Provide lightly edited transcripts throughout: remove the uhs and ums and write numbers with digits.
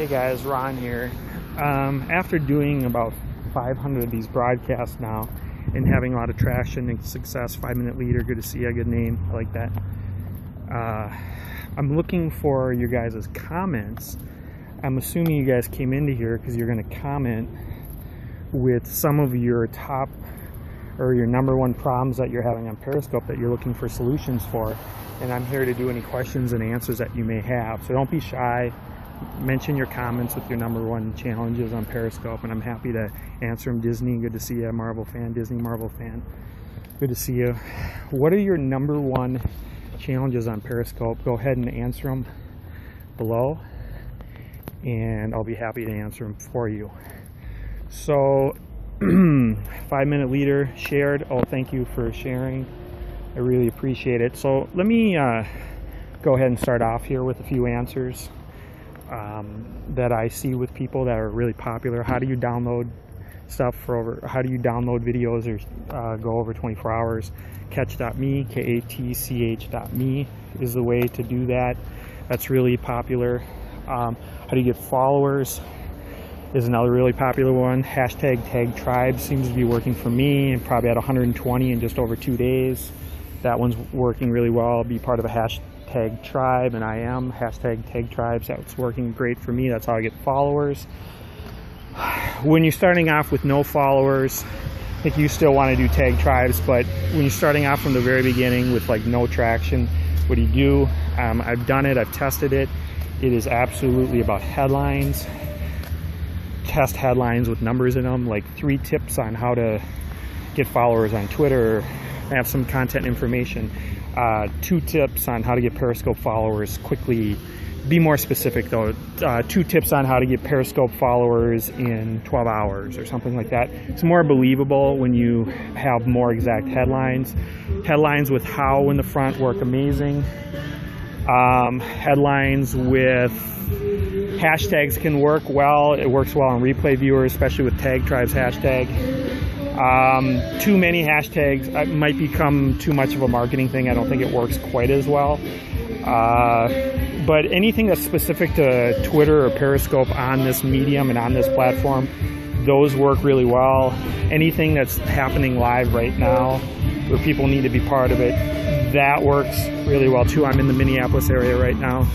Hey guys, Ron here. After doing about 500 of these broadcasts now and having a lot of traction and success, 5-minute leader, good to see you, good name, I like that. I'm looking for your guys' comments. I'm assuming you guys came into here because you're going to comment with some of your top or your number one problems that you're having on Periscope that you're looking for solutions for, and I'm here to do any questions and answers that you may have. So don't be shy. Mention your comments with your number one challenges on Periscope, and I'm happy to answer them. Disney, good to see you. Marvel fan, Disney Marvel fan, good to see you. What are your number one challenges on Periscope? Go ahead and answer them below, and I'll be happy to answer them for you. So 5-minute leader shared. Oh, thank you for sharing. I really appreciate it. So let me go ahead and start off here with a few answers that I see with people that are really popular. How do you download stuff for over, how do you download videos or go over 24 hours? Catch.me, K-A-T-C-H.me is the way to do that. That's really popular. How do you get followers is another really popular one. Hashtag tag tribe seems to be working for me, and probably at 120 in just over 2 days. That one's working really well. Be part of a hashtag tribe, and I am. Hashtag tag tribes, that's working great for me. That's how I get followers. When you're starting off with no followers, I think you still want to do tag tribes, but when you're starting off from the very beginning with like no traction, what do you do? I've done it, I've tested it. It is absolutely about headlines. Test headlines with numbers in them, like 3 tips on how to get followers on Twitter. I have some content information. 2 tips on how to get Periscope followers quickly. Be more specific though. 2 tips on how to get Periscope followers in 12 hours or something like that. It's more believable when you have more exact headlines. Headlines with how in the front work amazing. Headlines with hashtags can work well. It works well on replay viewers, especially with tag tribes hashtag. Too many hashtags might become too much of a marketing thing. I don't think it works quite as well. But anything that's specific to Twitter or Periscope on this medium and on this platform, those work really well. Anything that's happening live right now where people need to be part of it, that works really well too. I'm in the Minneapolis area right now.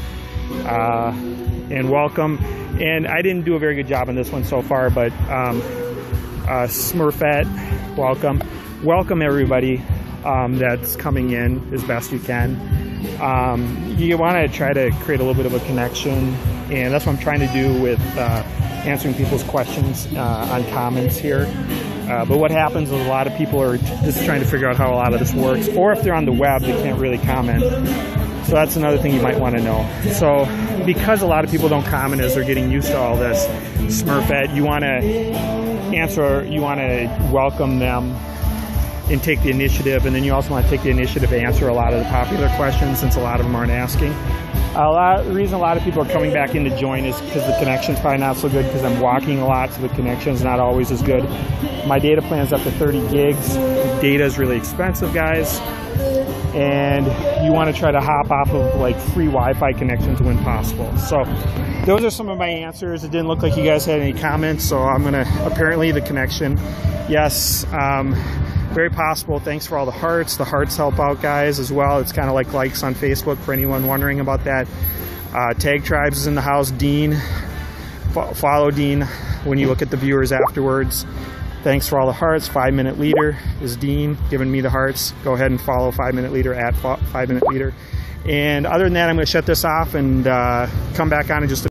And welcome. And I didn't do a very good job on this one so far, but Smurfette, welcome. Welcome everybody that's coming in as best you can. You want to try to create a little bit of a connection, and that's what I'm trying to do with answering people's questions on comments here. But what happens is a lot of people are just trying to figure out how a lot of this works, or if they're on the web, they can't really comment. So that's another thing you might want to know. So because a lot of people don't comment as they're getting used to all this Smurfette, you want to answer, you want to welcome them and take the initiative, and then you also want to take the initiative to answer a lot of the popular questions since a lot of them aren't asking. The reason a lot of people are coming back in to join is because the connection's probably not so good because I'm walking a lot, so the connection's not always as good. My data plan is up to 30 gigs. Data is really expensive, guys. And you want to try to hop off of like free Wi-Fi connections when possible. So those are some of my answers. It didn't look like you guys had any comments, so I'm gonna, apparently the connection, yes, very possible. Thanks for all the hearts. The hearts help out, guys, as well. It's kind of like likes on Facebook for anyone wondering about that. Tag Tribes is in the house. Dean, follow Dean when you look at the viewers afterwards. Thanks for all the hearts. 5-minute leader is Dean giving me the hearts. Go ahead and follow 5-minute leader at 5-minute leader. And other than that, I'm going to shut this off and come back on in just a